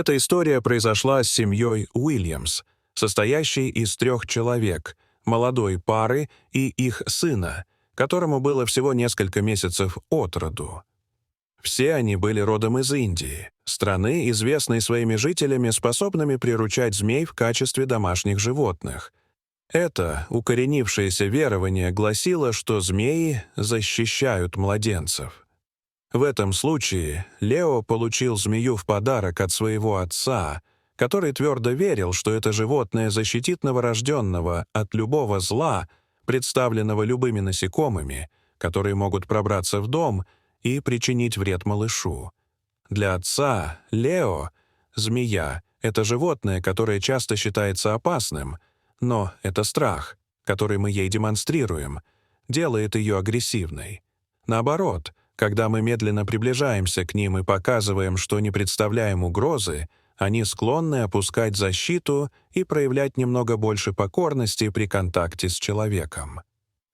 Эта история произошла с семьей Уильямс, состоящей из 3 человек, молодой пары и их сына, которому было всего несколько месяцев от роду. Все они были родом из Индии, страны, известной своими жителями, способными приручать змей в качестве домашних животных. Это укоренившееся верование гласило, что змеи защищают младенцев. В этом случае Лео получил змею в подарок от своего отца, который твердо верил, что это животное защитит новорожденного от любого зла, представленного любыми насекомыми, которые могут пробраться в дом и причинить вред малышу. Для отца Лео змея — это животное, которое часто считается опасным, но это страх, который мы ей демонстрируем, делает ее агрессивной. Наоборот, когда мы медленно приближаемся к ним и показываем, что не представляем угрозы, они склонны опускать защиту и проявлять немного больше покорности при контакте с человеком.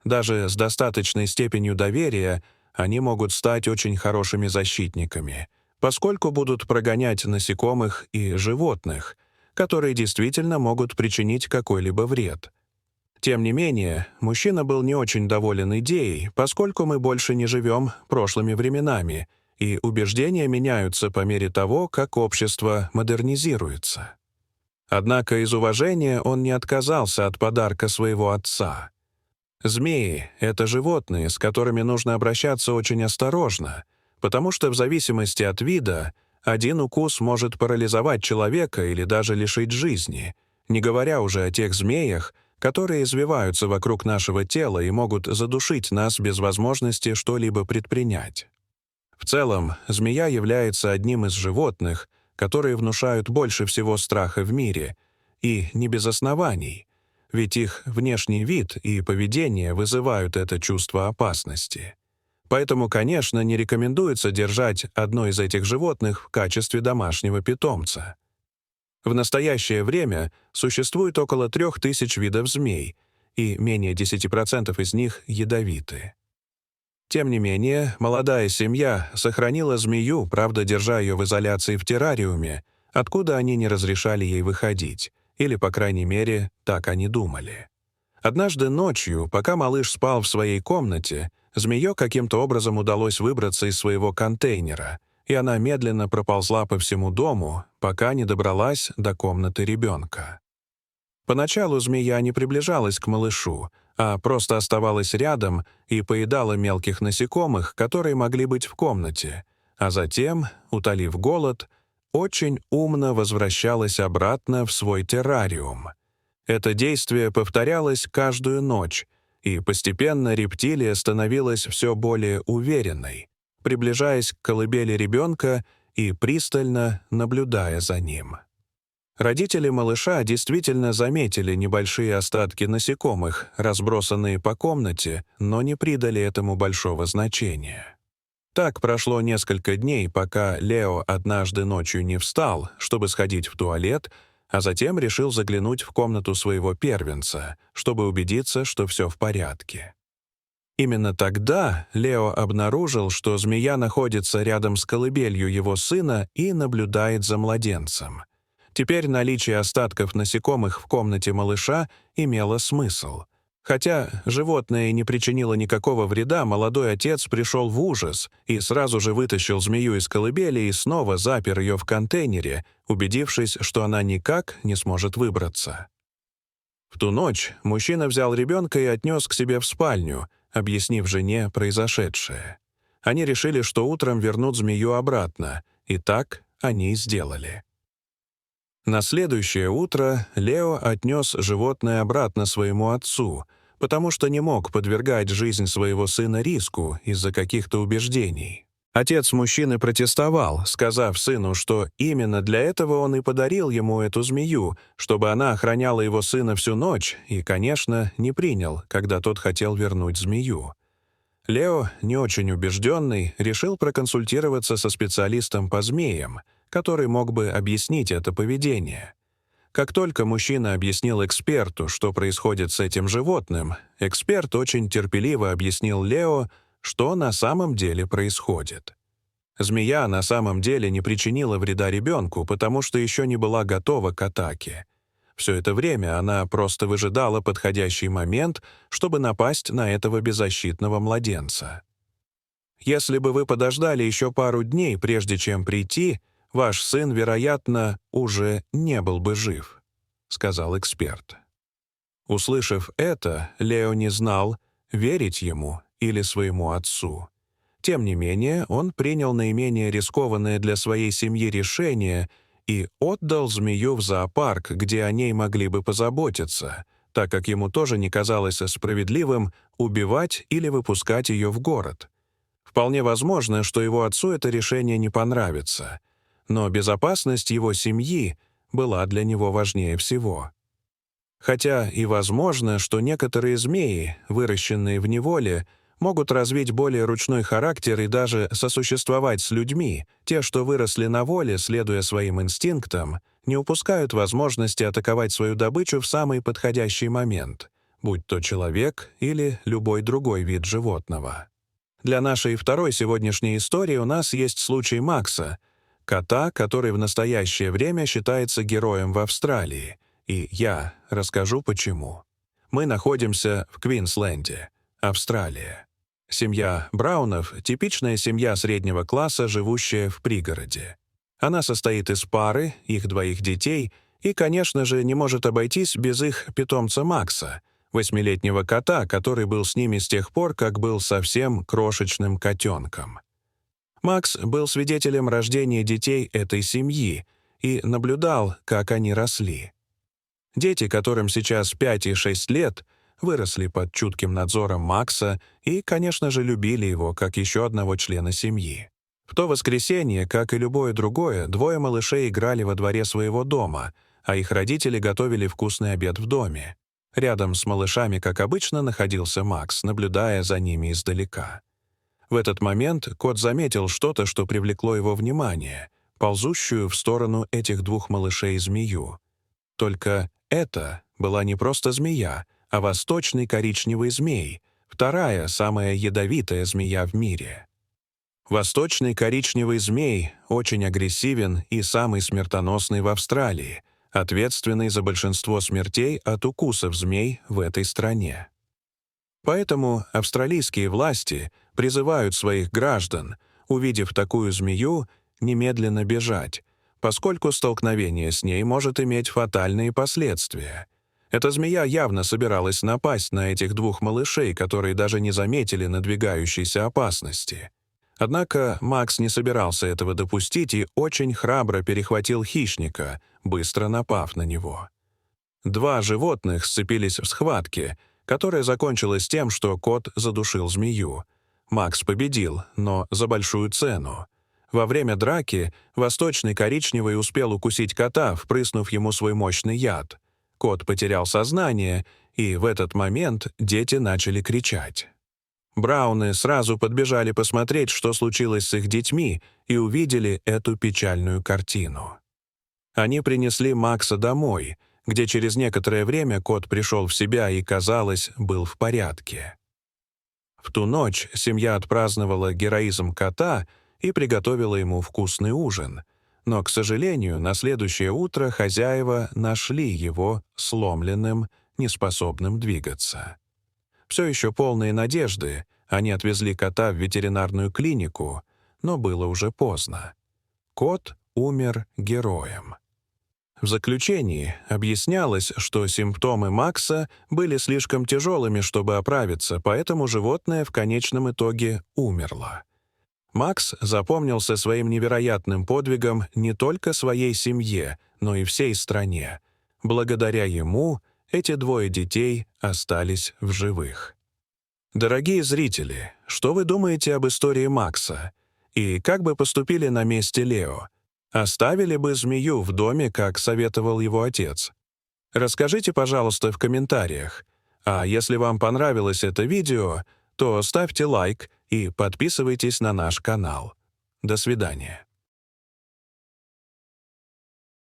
Даже с достаточной степенью доверия они могут стать очень хорошими защитниками, поскольку будут прогонять насекомых и животных, которые действительно могут причинить какой-либо вред. Тем не менее, мужчина был не очень доволен идеей, поскольку мы больше не живем прошлыми временами, и убеждения меняются по мере того, как общество модернизируется. Однако из уважения он не отказался от подарка своего отца. Змеи — это животные, с которыми нужно обращаться очень осторожно, потому что в зависимости от вида один укус может парализовать человека или даже лишить жизни, не говоря уже о тех змеях, которые извиваются вокруг нашего тела и могут задушить нас без возможности что-либо предпринять. В целом, змея является одним из животных, которые внушают больше всего страха в мире, и не без оснований, ведь их внешний вид и поведение вызывают это чувство опасности. Поэтому, конечно, не рекомендуется держать одно из этих животных в качестве домашнего питомца. В настоящее время существует около 3000 видов змей, и менее 10% из них ядовиты. Тем не менее, молодая семья сохранила змею, правда, держа ее в изоляции в террариуме, откуда они не разрешали ей выходить, или, по крайней мере, так они думали. Однажды ночью, пока малыш спал в своей комнате, змее каким-то образом удалось выбраться из своего контейнера, и она медленно проползла по всему дому, пока не добралась до комнаты ребенка. Поначалу змея не приближалась к малышу, а просто оставалась рядом и поедала мелких насекомых, которые могли быть в комнате, а затем, утолив голод, очень умно возвращалась обратно в свой террариум. Это действие повторялось каждую ночь, и постепенно рептилия становилась все более уверенной, приближаясь к колыбели ребенка и пристально наблюдая за ним. Родители малыша действительно заметили небольшие остатки насекомых, разбросанные по комнате, но не придали этому большого значения. Так прошло несколько дней, пока Лео однажды ночью не встал, чтобы сходить в туалет, а затем решил заглянуть в комнату своего первенца, чтобы убедиться, что все в порядке. Именно тогда Лео обнаружил, что змея находится рядом с колыбелью его сына и наблюдает за младенцем. Теперь наличие остатков насекомых в комнате малыша имело смысл. Хотя животное не причинило никакого вреда, молодой отец пришел в ужас и сразу же вытащил змею из колыбели и снова запер ее в контейнере, убедившись, что она никак не сможет выбраться. В ту ночь мужчина взял ребенка и отнес к себе в спальню, объяснив жене произошедшее. Они решили, что утром вернут змею обратно, и так они и сделали. На следующее утро Лео отнес животное обратно своему отцу, потому что не мог подвергать жизнь своего сына риску из-за каких-то убеждений. Отец мужчины протестовал, сказав сыну, что именно для этого он и подарил ему эту змею, чтобы она охраняла его сына всю ночь, и, конечно, не принял, когда тот хотел вернуть змею. Лео, не очень убежденный, решил проконсультироваться со специалистом по змеям, который мог бы объяснить это поведение. Как только мужчина объяснил эксперту, что происходит с этим животным, эксперт очень терпеливо объяснил Лео, что на самом деле происходит. Змея на самом деле не причинила вреда ребенку, потому что еще не была готова к атаке. Все это время она просто выжидала подходящий момент, чтобы напасть на этого беззащитного младенца. Если бы вы подождали еще пару дней, прежде чем прийти, ваш сын, вероятно, уже не был бы жив, сказал эксперт. Услышав это, Лео не знал, верить ему или своему отцу. Тем не менее, он принял наименее рискованное для своей семьи решение и отдал змею в зоопарк, где о ней могли бы позаботиться, так как ему тоже не казалось справедливым убивать или выпускать ее в город. Вполне возможно, что его отцу это решение не понравится, но безопасность его семьи была для него важнее всего. Хотя и возможно, что некоторые змеи, выращенные в неволе, могут развить более ручной характер и даже сосуществовать с людьми. Те, что выросли на воле, следуя своим инстинктам, не упускают возможности атаковать свою добычу в самый подходящий момент, будь то человек или любой другой вид животного. Для нашей второй сегодняшней истории у нас есть случай Макса, кота, который в настоящее время считается героем в Австралии, и я расскажу почему. Мы находимся в Квинсленде, Австралия. Семья Браунов — типичная семья среднего класса, живущая в пригороде. Она состоит из пары, их двоих детей, и, конечно же, не может обойтись без их питомца Макса, 8-летнего кота, который был с ними с тех пор, как был совсем крошечным котенком. Макс был свидетелем рождения детей этой семьи и наблюдал, как они росли. Дети, которым сейчас 5 и 6 лет, выросли под чутким надзором Макса и, конечно же, любили его как еще одного члена семьи. В то воскресенье, как и любое другое, двое малышей играли во дворе своего дома, а их родители готовили вкусный обед в доме. Рядом с малышами, как обычно, находился Макс, наблюдая за ними издалека. В этот момент кот заметил что-то, что привлекло его внимание, ползущую в сторону этих двух малышей змею. Только это была не просто змея, а восточный коричневый змей, вторая, самая ядовитая змея в мире. Восточный коричневый змей очень агрессивен и самый смертоносный в Австралии, ответственный за большинство смертей от укусов змей в этой стране. Поэтому австралийские власти призывают своих граждан, увидев такую змею, немедленно бежать, поскольку столкновение с ней может иметь фатальные последствия. Эта змея явно собиралась напасть на этих двух малышей, которые даже не заметили надвигающейся опасности. Однако Макс не собирался этого допустить и очень храбро перехватил хищника, быстро напав на него. Два животных сцепились в схватке, которая закончилась тем, что кот задушил змею. Макс победил, но за большую цену. Во время драки восточный коричневый успел укусить кота, впрыснув ему свой мощный яд. Кот потерял сознание, и в этот момент дети начали кричать. Брауны сразу подбежали посмотреть, что случилось с их детьми, и увидели эту печальную картину. Они принесли Макса домой, где через некоторое время кот пришел в себя и, казалось, был в порядке. В ту ночь семья отпраздновала героизм кота и приготовила ему вкусный ужин, но, к сожалению, на следующее утро хозяева нашли его сломленным, неспособным двигаться. Все еще полные надежды, они отвезли кота в ветеринарную клинику, но было уже поздно. Кот умер героем. В заключении объяснялось, что симптомы Макса были слишком тяжелыми, чтобы оправиться, поэтому животное в конечном итоге умерло. Макс запомнился своим невероятным подвигом не только своей семье, но и всей стране. Благодаря ему эти двое детей остались в живых. Дорогие зрители, что вы думаете об истории Макса? И как бы поступили на месте Лео? Оставили бы змею в доме, как советовал его отец? Расскажите, пожалуйста, в комментариях. А если вам понравилось это видео, то ставьте лайк и подписывайтесь на наш канал. До свидания.